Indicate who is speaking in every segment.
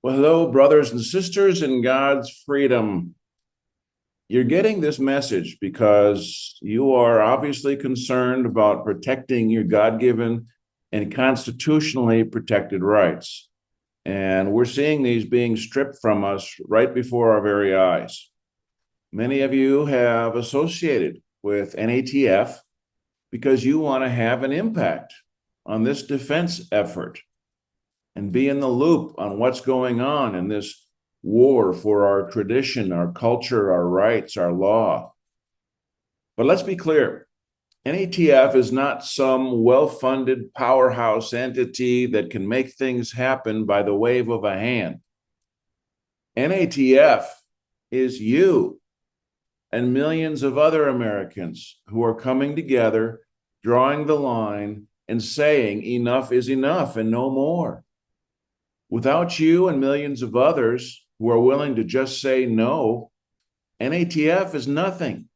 Speaker 1: Well, hello, brothers and sisters in God's freedom. You're getting this message because you are obviously concerned about protecting your God-given and constitutionally protected rights. And we're seeing these being stripped from us right before our very eyes. Many of you have associated with NATF because you want to have an impact on this defense effort and be in the loop on what's going on in this war for our tradition, our culture, our rights, our law. But let's be clear, NATF is not some well-funded powerhouse entity that can make things happen by the wave of a hand. NATF is you and millions of other Americans who are coming together, drawing the line and saying enough is enough and no more. Without you and millions of others who are willing to just say no, NATF is nothing.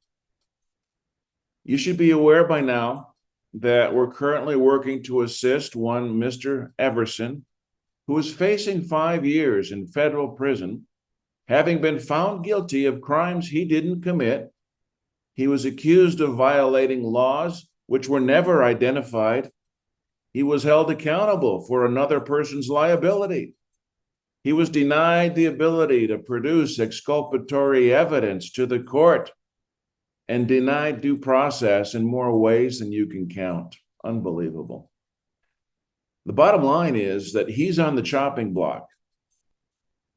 Speaker 1: You should be aware by now that we're currently working to assist one Mr. Everson, who is facing 5 years in federal prison, having been found guilty of crimes he didn't commit. He was accused of violating laws which were never identified. He was held accountable for another person's liability. He was denied the ability to produce exculpatory evidence to the court and denied due process in more ways than you can count. Unbelievable. The bottom line is that he's on the chopping block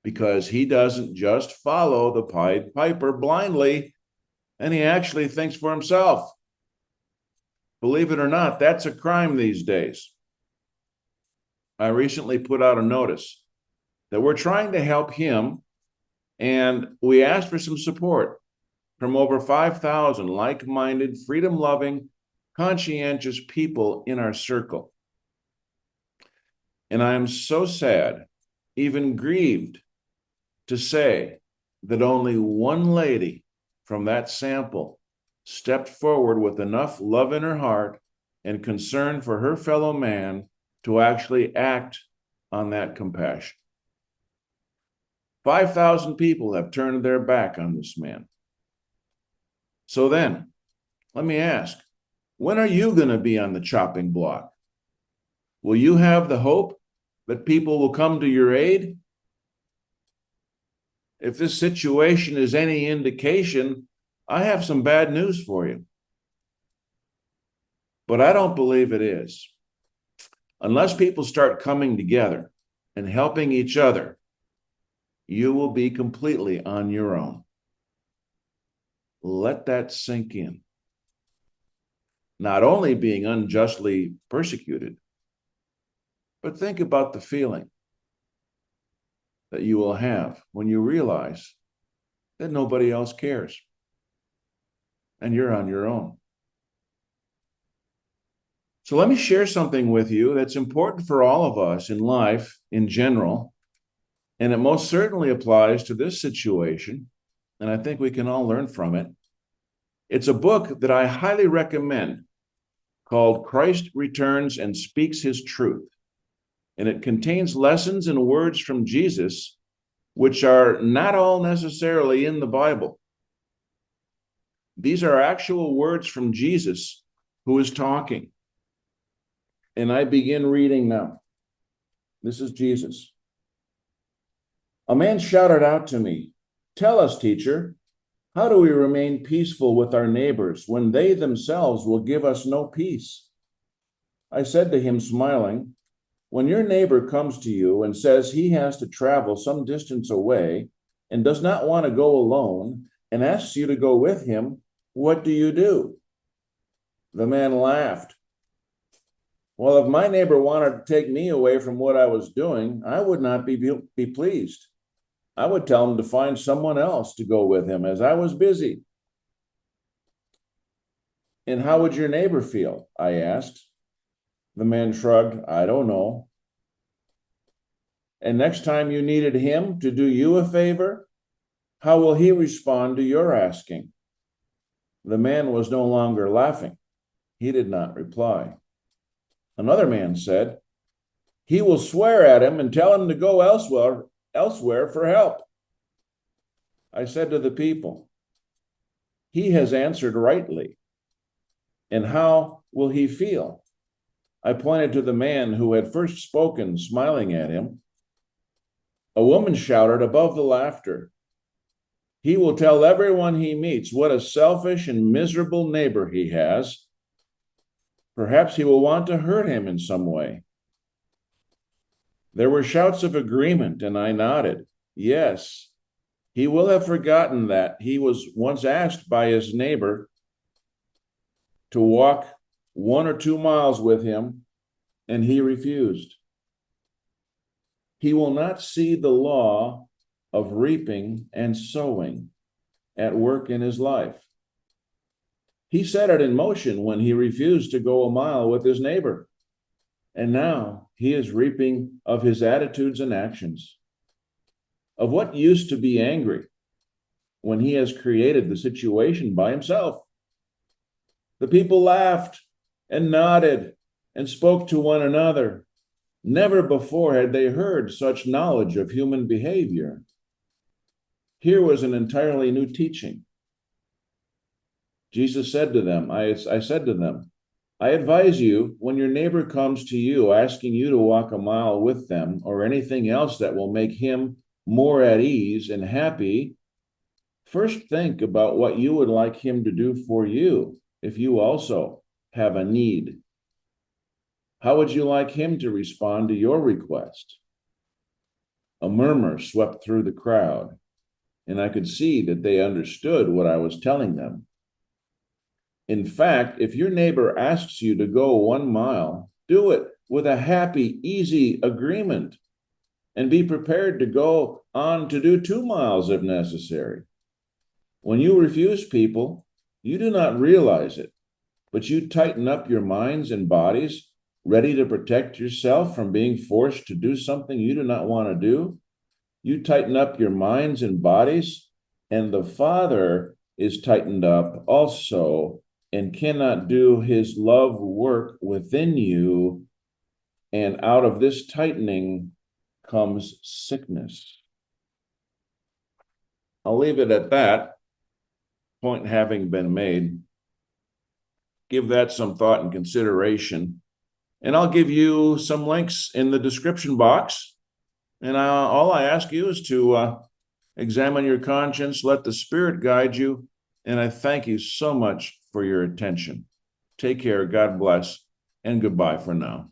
Speaker 1: because he doesn't just follow the Pied Piper blindly, and he actually thinks for himself. Believe it or not, that's a crime these days. I recently put out a notice that we're trying to help him, and we asked for some support from over 5,000 like-minded, freedom-loving, conscientious people in our circle. And I am so sad, even grieved, to say that only one lady from that sample stepped forward with enough love in her heart and concern for her fellow man to actually act on that compassion. 5,000 people have turned their back on this man. So then, let me ask, when are you going to be on the chopping block? Will you have the hope that people will come to your aid? If this situation is any indication, I have some bad news for you. But I don't believe it is. Unless people start coming together and helping each other, you will be completely on your own. Let that sink in. Not only being unjustly persecuted, but think about the feeling that you will have when you realize that nobody else cares and you're on your own. So let me share something with you that's important for all of us in life in general, and it most certainly applies to this situation, and I think we can all learn from it. It's a book that I highly recommend called Christ Returns and Speaks His Truth. And it contains lessons and words from Jesus, which are not all necessarily in the Bible. These are actual words from Jesus who is talking. And I begin reading now. This is Jesus. A man shouted out to me, "Tell us, teacher, how do we remain peaceful with our neighbors when they themselves will give us no peace?" I said to him, smiling, "When your neighbor comes to you and says he has to travel some distance away and does not want to go alone and asks you to go with him, what do you do?" The man laughed. "Well, if my neighbor wanted to take me away from what I was doing, I would not be pleased. I would tell him to find someone else to go with him as I was busy." "And how would your neighbor feel?" I asked. The man shrugged. "I don't know." "And next time you needed him to do you a favor, how will he respond to your asking?" The man was no longer laughing. He did not reply. Another man said, "He will swear at him and tell him to go elsewhere for help. I said to the people, he has answered rightly. And how will he feel? I pointed to the man who had first spoken, smiling at him. A woman shouted above the laughter, he will tell everyone he meets what a selfish and miserable neighbor he has. Perhaps he will want to hurt him in some way. There were shouts of agreement, and I nodded. Yes, he will have forgotten that he was once asked by his neighbor to walk 1 or 2 miles with him, and he refused. He will not see the law of reaping and sowing at work in his life. He set it in motion when he refused to go a mile with his neighbor. And now he is reaping of his attitudes and actions. Of what use to be angry when he has created the situation by himself? The people laughed and nodded and spoke to one another. Never before had they heard such knowledge of human behavior. Here was an entirely new teaching. Jesus said to them, I said to them, I advise you, when your neighbor comes to you asking you to walk a mile with them or anything else that will make him more at ease and happy, first think about what you would like him to do for you if you also have a need. How would you like him to respond to your request? A murmur swept through the crowd, and I could see that they understood what I was telling them. In fact, if your neighbor asks you to go 1 mile, do it with a happy, easy agreement, and be prepared to go on to do 2 miles if necessary. When you refuse people, you do not realize it, but you tighten up your minds and bodies, ready to protect yourself from being forced to do something you do not want to do. You tighten up your minds and bodies, and the Father is tightened up also and cannot do his love work within you. And out of this tightening comes sickness. I'll leave it at that. Point having been made. Give that some thought and consideration. And I'll give you some links in the description box. And all I ask you is to examine your conscience, let the Spirit guide you. And I thank you so much for your attention. Take care, God bless, and goodbye for now.